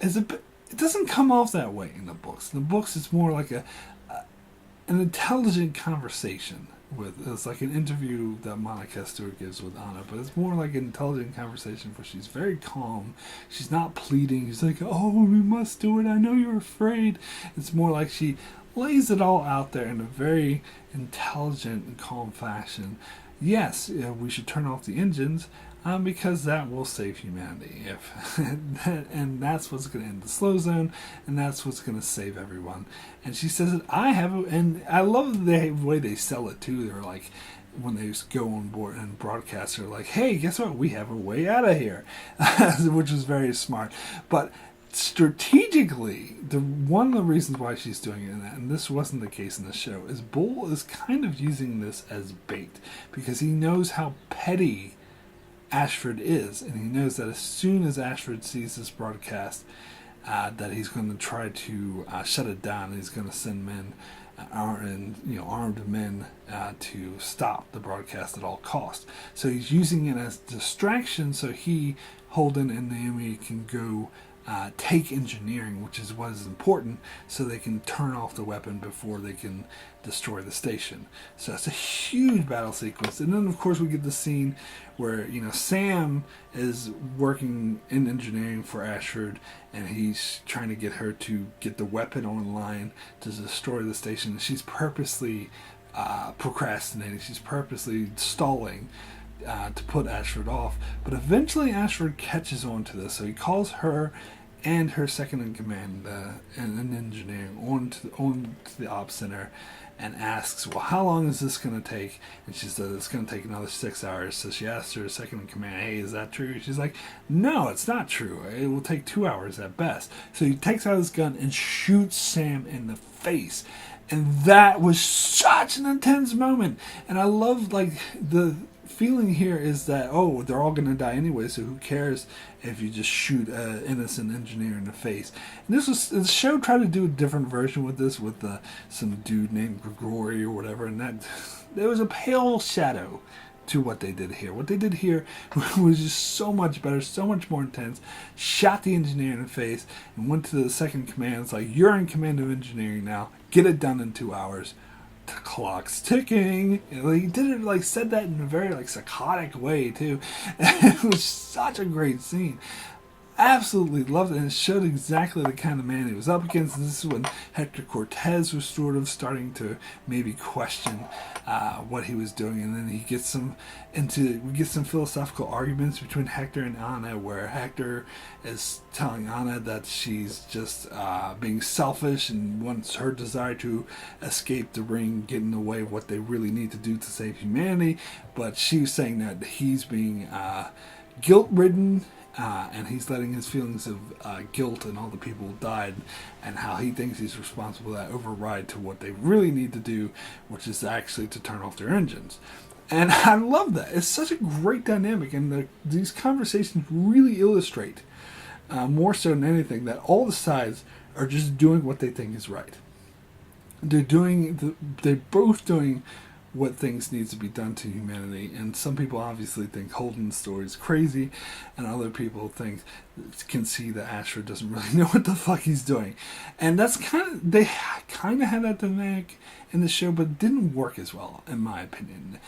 [SPEAKER 1] It doesn't come off that way in the books. In the books, it's more like an intelligent conversation. It's like an interview that Monica Stewart gives with Anna, but it's more like an intelligent conversation where she's very calm. She's not pleading. She's like, oh, we must do it. I know you're afraid. It's more like she lays it all out there in a very intelligent and calm fashion. Yes, we should turn off the engines, because that will save humanity. And that's what's going to end the slow zone, and that's what's going to save everyone. And she says that and I love the way they sell it too. They're like, when they go on board and broadcast, they're like, hey, guess what? We have a way out of here, which is very smart. But strategically, one of the reasons why she's doing it, and this wasn't the case in the show, is Bull is kind of using this as bait, because he knows how petty Ashford is, and he knows that as soon as Ashford sees this broadcast, that he's going to try to shut it down. He's going to send men, armed men, to stop the broadcast at all costs. So he's using it as distraction, so Holden, and Naomi can go take engineering, which is what is important, so they can turn off the weapon before they can destroy the station. So it's a huge battle sequence. And then, of course, we get the scene where, Sam is working in engineering for Ashford, and he's trying to get her to get the weapon online to destroy the station. And she's purposely procrastinating. She's purposely stalling to put Ashford off. But eventually Ashford catches on to this, so he calls her and her second in command, in engineering, on to the op center, and asks, well, how long is this going to take? And she says it's going to take another 6 hours. So she asks her second in command, hey, is that true? She's like, no, it's not true. It will take 2 hours at best. So he takes out his gun and shoots Sam in the face. And that was such an intense moment. And I love, like, the feeling here is that, oh, they're all going to die anyway, so who cares if you just shoot an innocent engineer in the face. And the show tried to do a different version with this, with some dude named Gregory or whatever, and that there was a pale shadow to what they did here. What they did here was just so much better, so much more intense. Shot the engineer in the face and went to the second command. It's like, you're in command of engineering now. Get it done in 2 hours. The clock's ticking. He did it, like, said that in a very, like, psychotic way too. And it was such a great scene. Absolutely loved it, and it showed exactly the kind of man he was up against. This is when Hector Cortez was sort of starting to maybe question what he was doing, and then we get some philosophical arguments between Hector and Anna, where Hector is telling Anna that she's just being selfish and wants her desire to escape the ring get in the way of what they really need to do to save humanity, but she's saying that he's being guilt-ridden. And he's letting his feelings of guilt and all the people who died and how he thinks he's responsible for that override to what they really need to do, which is actually to turn off their engines. And I love that. It's such a great dynamic, and these conversations really illustrate, more so than anything, that all the sides are just doing what they think is right. They're both doing what things needs to be done to humanity, and some people obviously think Holden's story is crazy, and other people can see that Ashford doesn't really know what the fuck he's doing, and they kind of had that dynamic in the show, but it didn't work as well, in my opinion.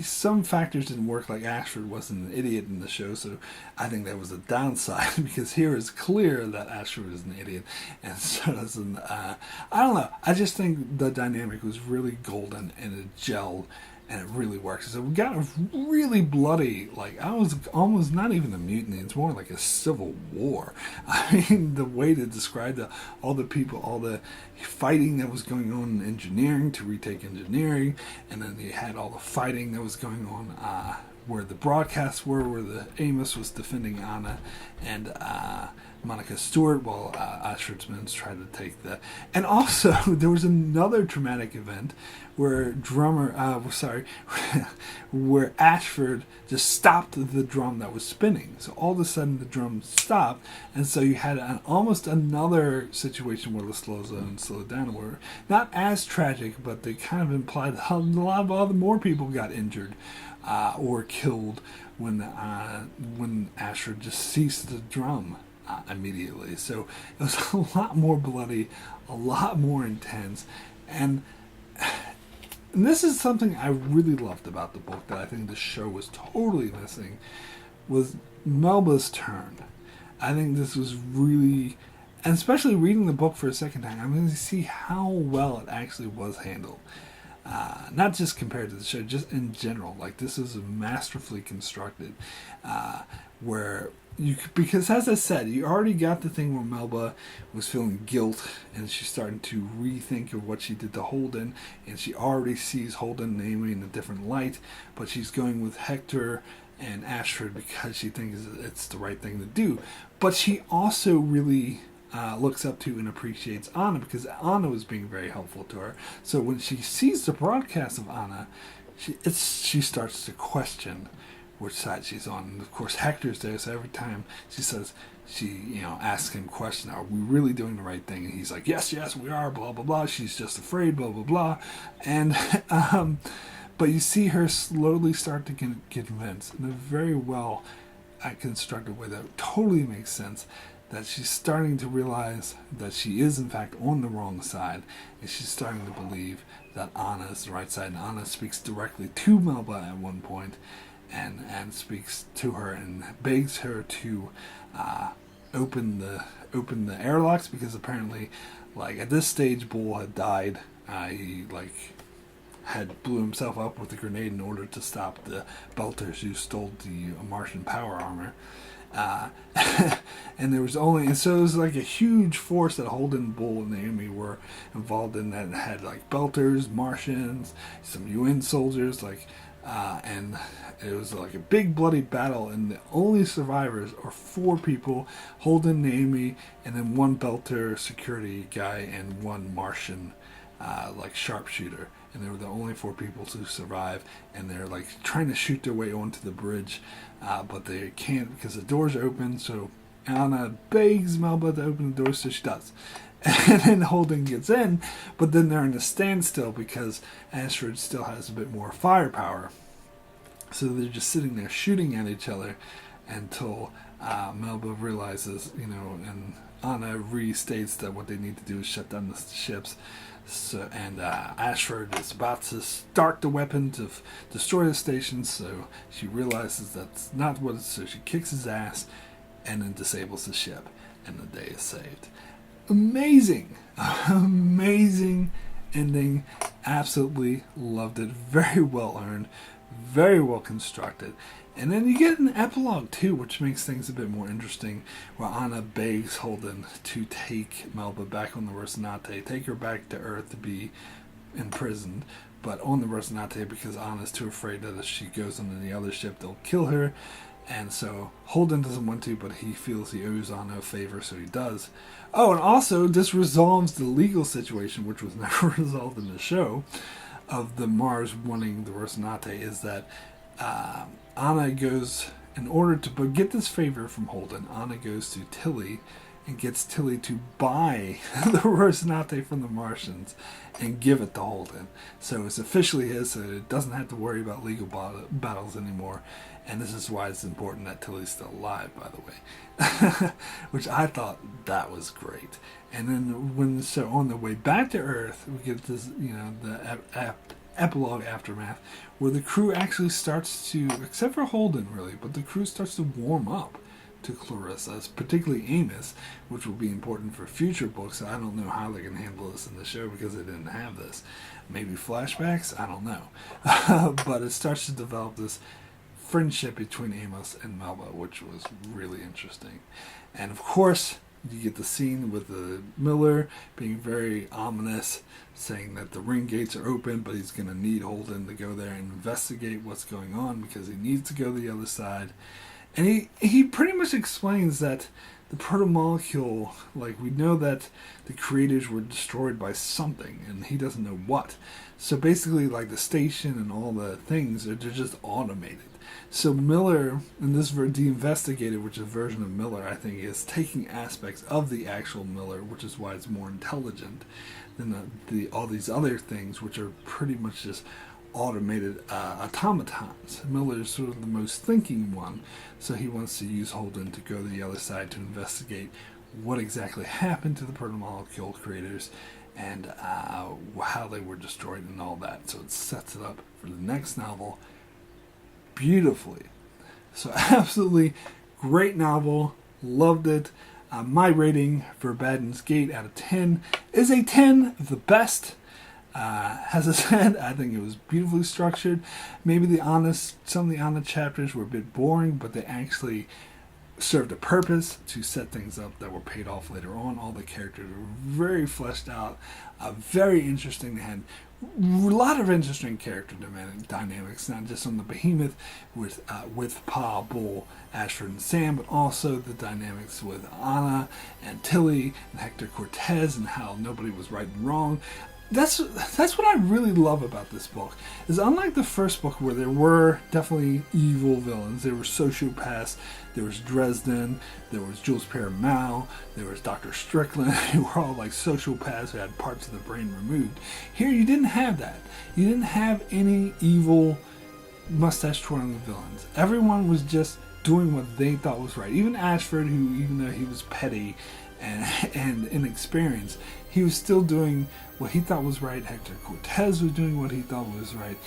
[SPEAKER 1] Some factors didn't work, like Ashford wasn't an idiot in the show, so I think that was a downside, because here it's clear that Ashford is an idiot, and so doesn't, I don't know, I just think the dynamic was really golden, and it gelled, and it really works. So we got a really bloody, like, I was almost not even a mutiny, it's more like a civil war. I mean, the way to describe all the people, all the fighting that was going on in engineering to retake engineering, and then you had all the fighting that was going on where the broadcasts were, where the Amos was defending Anna and Monica Stewart while Ashford's men tried to take the... And also, there was another traumatic event where where Ashford just stopped the drum that was spinning. So all of a sudden the drum stopped, and so you had almost another situation where the slow zone slowed down, were not as tragic, but they kind of implied that a lot of other more people got injured or killed when Ashford just ceased the drum immediately. So it was a lot more bloody, a lot more intense, and this is something I really loved about the book that I think the show was totally missing, was Melba's turn. I think this was really, and especially reading the book for a second time, I'm going to see how well it actually was handled. Not just compared to the show, just in general. Like, this is masterfully constructed, because as I said, you already got the thing where Melba was feeling guilt, and she's starting to rethink of what she did to Holden, and she already sees Holden namely in a different light, but she's going with Hector and Ashford because she thinks it's the right thing to do. But she also really looks up to and appreciates Anna, because Anna was being very helpful to her. So when she sees the broadcast of Anna, she starts to question which side she's on. And of course Hector's there, so every time she asks him questions, are we really doing the right thing? And he's like, yes, we are, blah blah blah, she's just afraid, blah blah blah. And but you see her slowly start to get convinced in a very well constructed way that totally makes sense, that she's starting to realize that she is in fact on the wrong side, and she's starting to believe that Anna is the right side. And Anna speaks directly to Melba at one point, and speaks to her and begs her to open the airlocks, because apparently, like, at this stage Bull had died. He had blew himself up with a grenade in order to stop the Belters who stole the Martian power armor. Uh, and there was only, and so it was like a huge force that Holden, Bull, and Naomi were involved in that had like Belters, Martians, some UN soldiers, and it was like a big bloody battle, and the only survivors are 4 people: Holden, Naomi, and then 1 Belter security guy and 1 Martian sharpshooter. And they were the only 4 people to survive, and they're like trying to shoot their way onto the bridge, but they can't because the doors are open. So Anna begs Melba to open the door, so she does. And then Holden gets in, but then they're in a standstill because Ashford still has a bit more firepower. So they're just sitting there shooting at each other until Melba realizes, and Anna restates that what they need to do is shut down the ships. So, and Ashford is about to start the weapon to destroy the station, so she realizes that's not what it's, so she kicks his ass and then disables the ship, and the day is saved. Amazing! Amazing ending. Absolutely loved it. Very well earned. Very well constructed. And then you get an epilogue too, which makes things a bit more interesting, where Anna begs Holden to take Melba back on the Rocinante, take her back to Earth to be imprisoned, but on the Rocinante because Anna's too afraid that if she goes on the other ship, they'll kill her. And so Holden doesn't want to, but he feels he owes Anna a favor, so he does. Oh, and also this resolves the legal situation, which was never resolved in the show, of the Mars wanting the Rocinante, is that Anna goes, in order to get this favor from Holden, Anna goes to Tilly and gets Tilly to buy the Rocinante from the Martians and give it to Holden. So it's officially his, so it doesn't have to worry about legal battles anymore. And this is why it's important that Tilly's still alive, by the way. Which I thought that was great. And then so on the way back to Earth, we get this, the epilogue aftermath, where the crew actually starts to, except for Holden really, but the crew starts to warm up to Clarissa, particularly Amos, which will be important for future books. I don't know how they can handle this in the show because they didn't have this. Maybe flashbacks? I don't know. But it starts to develop this friendship between Amos and Melba, which was really interesting. And of course, you get the scene with the Miller being very ominous, saying that the ring gates are open, but he's going to need Holden to go there and investigate what's going on because he needs to go to the other side. And he pretty much explains that the proto-molecule, we know that the creators were destroyed by something, and he doesn't know what. So basically, the station and all the things, they're just automated. So Miller, and the Investigator, which is a version of Miller, I think, is taking aspects of the actual Miller, which is why it's more intelligent than all these other things, which are pretty much just automated automatons. Miller is sort of the most thinking one, so he wants to use Holden to go to the other side to investigate what exactly happened to the proto-molecule creators and how they were destroyed and all that. So it sets it up for the next novel beautifully. So absolutely great novel. Loved it. My rating for Abaddon's Gate out of 10 is a 10, the best. As I said, I think it was beautifully structured. Maybe some of the Anna chapters were a bit boring, but they actually served a purpose to set things up that were paid off later on. All the characters were very fleshed out, very interesting. They had a lot of interesting character dynamics, not just on the Behemoth with Pa, Bull, Ashford, and Sam, but also the dynamics with Anna and Tilly and Hector Cortez and how nobody was right and wrong. That's what I really love about this book, is unlike the first book where there were definitely evil villains, there were sociopaths, there was Dresden, there was Jules Pierre Mao, there was Dr. Strickland, who were all sociopaths who had parts of the brain removed. Here you didn't have that. You didn't have any evil mustache-twirling villains. Everyone was just doing what they thought was right. Even Ashford, who, even though he was petty and inexperienced, he was still doing what he thought was right. Hector Cortez was doing what he thought was right.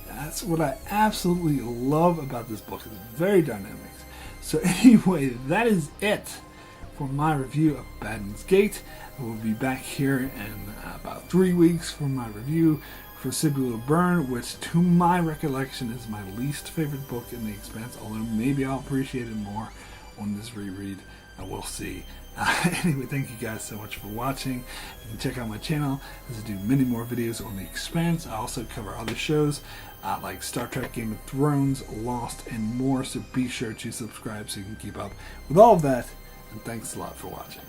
[SPEAKER 1] That's what I absolutely love about this book. It's very dynamic. So anyway, that is it for my review of Abaddon's Gate. I will be back here in about 3 weeks for my review for Sibyl Byrne, which to my recollection is my least favorite book in the Expanse, although maybe I'll appreciate it more on this reread. We'll see. Anyway, thank you guys so much for watching. You can check out my channel as I do many more videos on The Expanse. I also cover other shows like Star Trek, Game of Thrones, Lost, and more, so be sure to subscribe so you can keep up with all of that. And thanks a lot for watching.